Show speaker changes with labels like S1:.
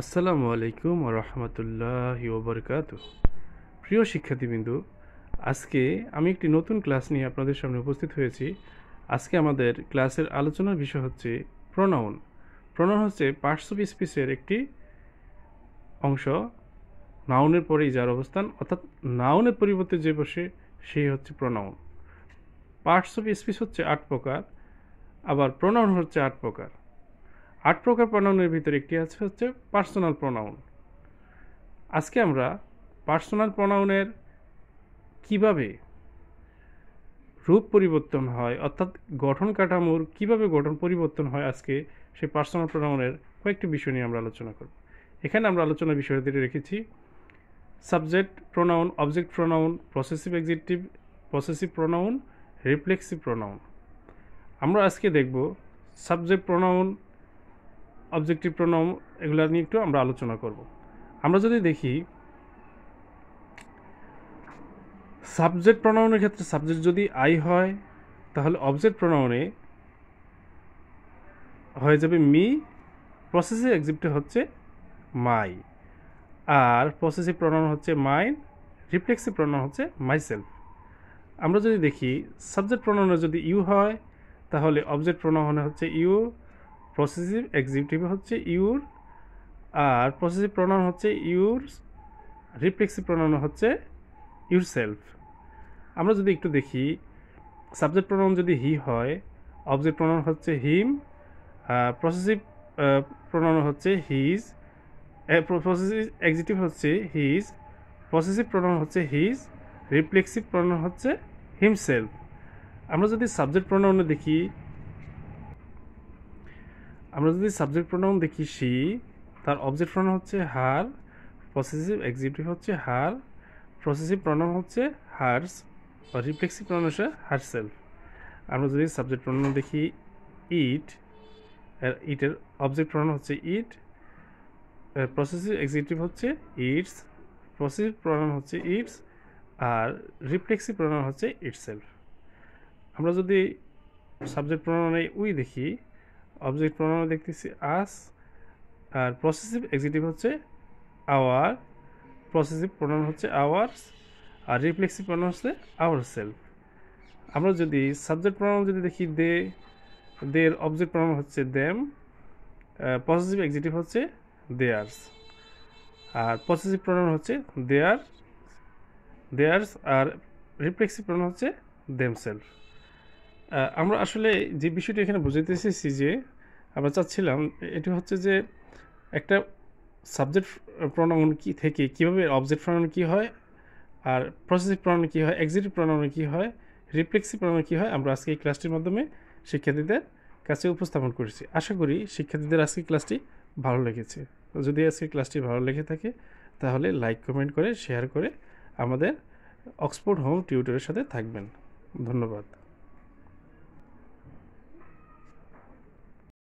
S1: আসসালামু আলাইকুম ওয়া রাহমাতুল্লাহি ওয়া বারাকাতুহু। প্রিয় শিক্ষার্থীবৃন্দ, আজকে আমি একটি নতুন ক্লাস নিয়ে আপনাদের সামনে উপস্থিত হয়েছি। আজকে আমাদের ক্লাসের আলোচনার বিষয় হচ্ছে প্রোনাউন। প্রোনাউন হচ্ছে পার্টস অফ স্পিচের একটি অংশ। নাউনের পরেই যার অবস্থান, অর্থাৎ নাউনের পরিবর্তে যে বসে সেই হচ্ছে প্রোনাউন। পার্টস অফ স্পিচ হচ্ছে ৮ প্রকার, আবার প্রোনাউন হচ্ছে ৮ প্রকার। ৮ প্রকার প্রোনাউনের ভিতরে একটি হচ্ছে পার্সোনাল প্রোনাউন। আজকে আমরা পার্সোনাল প্রোনাউনের কিভাবে রূপ পরিবর্তন হয়, অর্থাৎ গঠন কাঠামোর কিভাবে গঠন পরিবর্তন হয়, আজকে সেই পার্সোনাল প্রোনাউনের কয়েকটি বিষয় নিয়ে আমরা আলোচনা করব। এখানে আমরা আলোচনার বিষয়টি রেখেছি subject pronoun, object pronoun, possessive adjective, possessive pronoun, reflexive pronoun. আমরা আজকে দেখব সাবজেক্ট প্রোনাউন, অবজেক্টিভ প্রোনাউন, এগুলো নিয়ে একটু আমরা আলোচনা করব। আমরা যদি দেখি সাবজেক্ট প্রোনাউনের ক্ষেত্রে সাবজেক্ট যদি আই হয়, তাহলে অবজেক্ট প্রোনাউনে হয়ে যাবে মি, পসেসিভ এক্সিটিভ হচ্ছে মাই, আর পসেসিভ প্রোনাউন হচ্ছে মাইন, রিফ্লেক্সিভ প্রোনাউন হচ্ছে মাইসেলফ। আমরা যদি দেখি সাবজেক্ট প্রোনাউনে যদি ইউ হয়, তাহলে অবজেক্ট প্রোনাউনে হচ্ছে ইউ, পসেসিভ এক্সিকিউটিভ হচ্ছে ইউর, আর পসেসিভ প্রোনাউন হচ্ছে ইউর, রিফ্লেক্সিভ প্রোনাউন হচ্ছে ইউর সেলফ। আমরা যদি একটু দেখি সাবজেক্ট প্রোনাউন যদি হি হয়, অবজেক্ট প্রোনাউন হচ্ছে হিম, পসেসিভ প্রোনাউন হচ্ছে হিজ, পসেসিভ এক্সিকিউটিভ হচ্ছে হিজ, পসেসিভ প্রোনাউন হচ্ছে হিজ, রিফ্লেক্সিভ প্রোনাউন হচ্ছে হিমসেলফ। আমরা যদি সাবজেক্ট প্রোনাউনে দেখি, শি, তার অবজেক্ট প্রোনাউন হচ্ছে হার, পসেসিভ এক্সিকিউটিভ হচ্ছে হার, পসেসিভ প্রোনাউন হচ্ছে হার্স, আর রিফ্লেক্সিভ প্রোনাউন হচ্ছে হারসেলফ। আমরা যদি সাবজেক্ট প্রোনাউন দেখি ইট, ইটের অবজেক্ট প্রোনাউন হচ্ছে ইট, পসেসিভ এক্সিকিউটিভ হচ্ছে ইটস, পসেসিভ প্রোনাউন হচ্ছে ইটস, আর রিফ্লেক্সিভ প্রোনাউন হচ্ছে ইটসেলফ। আমরা যদি সাবজেক্ট প্রোনাউনে উই দেখি, অবজেক্ট প্রোনাউনে দেখতেছি আস, আর পসেসিভ এক্সিকিউটিভ হচ্ছে আওয়ার, পসেসিভ প্রোনাউন হচ্ছে আওয়ার্স, আর রিফ্লেক্সিভ প্রোনাউন হচ্ছে আওয়ার সেলফ। আমরা যদি সাবজেক্ট প্রোনাউন যদি দেখি দে, দের অবজেক্ট প্রোনাউন হচ্ছে দেম, পসেসিভ এক্সিকিউটিভ হচ্ছে দেয়ার্স, আর পসেসিভ প্রোনাউন হচ্ছে দেয়ার্স, আর রিফ্লেক্সিভ প্রোনাউন হচ্ছে দেমসেলফ। আমরা আসলে যে বিষয়টি এখানে বুঝাইতে চেয়েছি, যে আমরা চাচ্ছিলাম এটি হচ্ছে যে একটা সাবজেক্ট প্রোনাউন কি থেকে কীভাবে অবজেক্ট প্রোনাউন কী হয়, আর পসেসিভ প্রোনাউন কী হয়, এক্সিকিউটিভ প্রোনাউন কী হয়, রিফ্লেক্সিভ প্রোনাউন কী হয়, আমরা আজকে এই ক্লাসটির মাধ্যমে শিক্ষার্থীদের কাছে উপস্থাপন করেছি। আশা করি শিক্ষার্থীদের আজকে ক্লাসটি ভালো লেগেছে। যদি আজকে ক্লাসটি ভালো লেগে থাকে, তাহলে লাইক, কমেন্ট করে, শেয়ার করে আমাদের অক্সফোর্ড হোম টিউটরের সাথে থাকবেন। ধন্যবাদ।